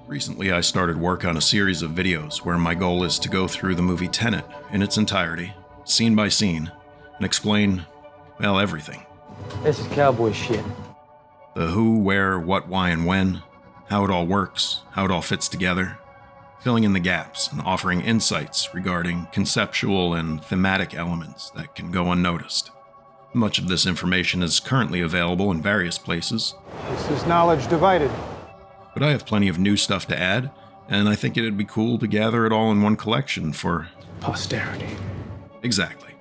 Recently, I started work on a series of videos where my goal is to go through the movie Tenet in its entirety, scene by scene, and explain, well, everything. This is cowboy shit. The who, where, what, why, and when, how it all works, how it all fits together, filling in the gaps and offering insights regarding conceptual and thematic elements that can go unnoticed. Much of this information is currently available in various places. This is knowledge divided. But I have plenty of new stuff to add, and I think it'd be cool to gather it all in one collection for Posterity. Exactly.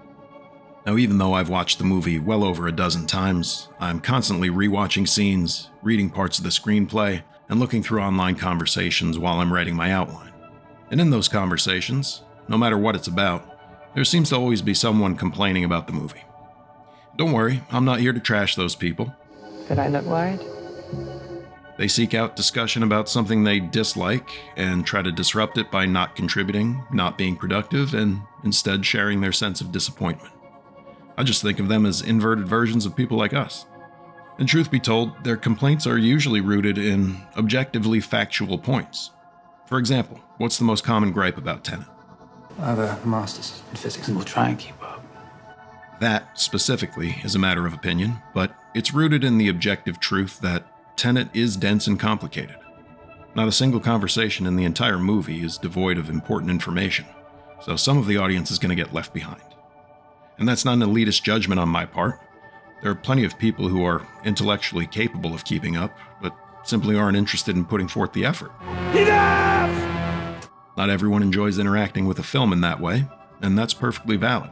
Now, even though I've watched the movie well over a dozen times, I'm constantly rewatching scenes, reading parts of the screenplay, and looking through online conversations while I'm writing my outline. And in those conversations, no matter what it's about, there seems to always be someone complaining about the movie. Don't worry, I'm not here to trash those people. Did I look worried? They seek out discussion about something they dislike and try to disrupt it by not contributing, not being productive, and instead sharing their sense of disappointment. I just think of them as inverted versions of people like us. And truth be told, their complaints are usually rooted in objectively factual points. For example, what's the most common gripe about Tenet? I have a master's in physics and we'll try and keep up. That, specifically, is a matter of opinion, but it's rooted in the objective truth that Tenet is dense and complicated. Not a single conversation in the entire movie is devoid of important information, so some of the audience is going to get left behind. And that's not an elitist judgment on my part. There are plenty of people who are intellectually capable of keeping up, but simply aren't interested in putting forth the effort. Enough! Not everyone enjoys interacting with a film in that way, and that's perfectly valid.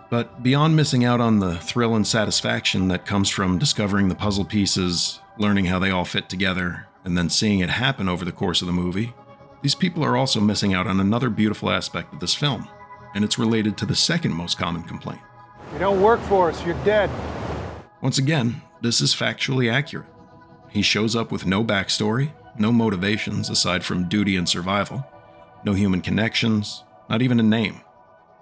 But beyond missing out on the thrill and satisfaction that comes from discovering the puzzle pieces, learning how they all fit together, and then seeing it happen over the course of the movie, these people are also missing out on another beautiful aspect of this film, and it's related to the second most common complaint. You don't work for us, you're dead. Once again, this is factually accurate. He shows up with no backstory, no motivations aside from duty and survival, no human connections, not even a name.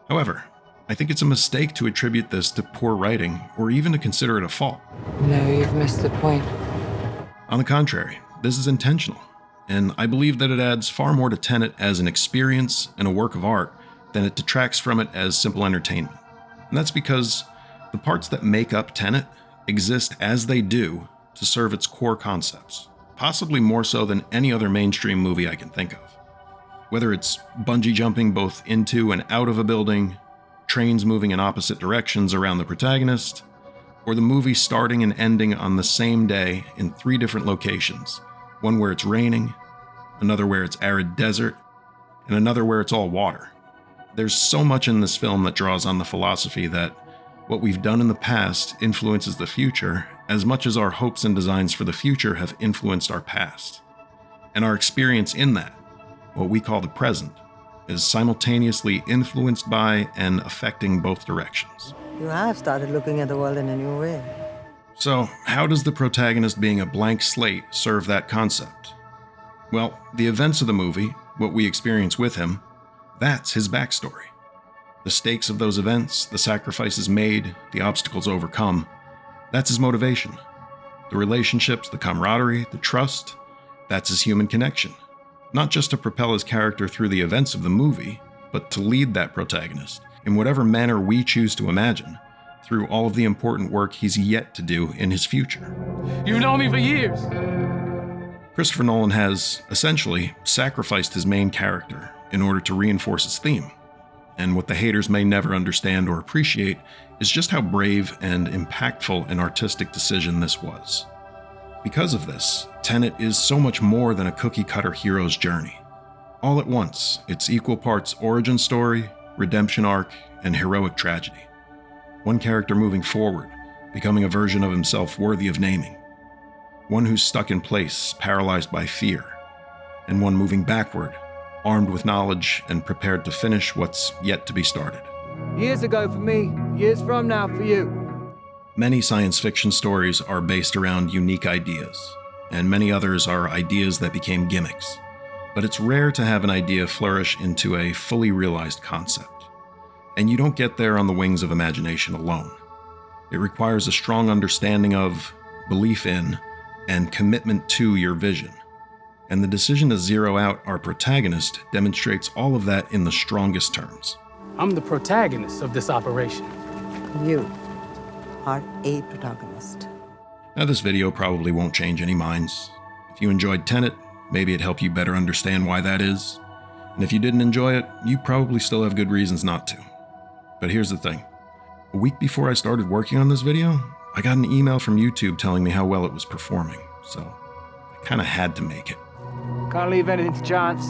However, I think it's a mistake to attribute this to poor writing or even to consider it a fault. No, you've missed the point. On the contrary, this is intentional, and I believe that it adds far more to Tenet as an experience and a work of art than it detracts from it as simple entertainment. And that's because the parts that make up Tenet exist as they do to serve its core concepts, possibly more so than any other mainstream movie I can think of. Whether it's bungee jumping both into and out of a building, trains moving in opposite directions around the protagonist, or the movie starting and ending on the same day in 3 different locations, one where it's raining, another where it's arid desert, and another where it's all water. There's so much in this film that draws on the philosophy that what we've done in the past influences the future as much as our hopes and designs for the future have influenced our past. And our experience in that, what we call the present, is simultaneously influenced by and affecting both directions. You have started looking at the world in a new way. So, how does the protagonist being a blank slate serve that concept? Well, the events of the movie, what we experience with him, that's his backstory. The stakes of those events, the sacrifices made, the obstacles overcome, that's his motivation. The relationships, the camaraderie, the trust, that's his human connection. Not just to propel his character through the events of the movie, but to lead that protagonist, in whatever manner we choose to imagine, through all of the important work he's yet to do in his future. You've known me for years. Christopher Nolan has, essentially, sacrificed his main character in order to reinforce his theme. And what the haters may never understand or appreciate is just how brave and impactful an artistic decision this was. Because of this, Tenet is so much more than a cookie-cutter hero's journey. All at once, it's equal parts origin story, redemption arc, and heroic tragedy. One character moving forward, becoming a version of himself worthy of naming. One who's stuck in place, paralyzed by fear. And one moving backward, armed with knowledge and prepared to finish what's yet to be started. Years ago for me, years from now for you. Many science fiction stories are based around unique ideas, and many others are ideas that became gimmicks. But it's rare to have an idea flourish into a fully realized concept. And you don't get there on the wings of imagination alone. It requires a strong understanding of, belief in, and commitment to your vision, And the decision to zero out our protagonist demonstrates all of that in the strongest terms. I'm the protagonist of this operation. You are a protagonist. Now, this video probably won't change any minds. If you enjoyed Tenet, maybe it helped you better understand why that is. And if you didn't enjoy it, you probably still have good reasons not to. But here's the thing. A week before I started working on this video, I got an email from YouTube telling me how well it was performing, so I kind of had to make it. Can't leave anything to chance.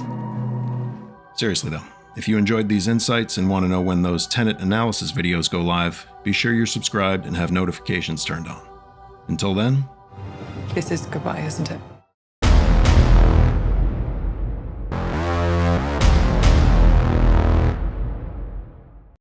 Seriously though, if you enjoyed these insights and want to know when those Tenet analysis videos go live, be sure you're subscribed and have notifications turned on. Until then, This is goodbye, isn't it?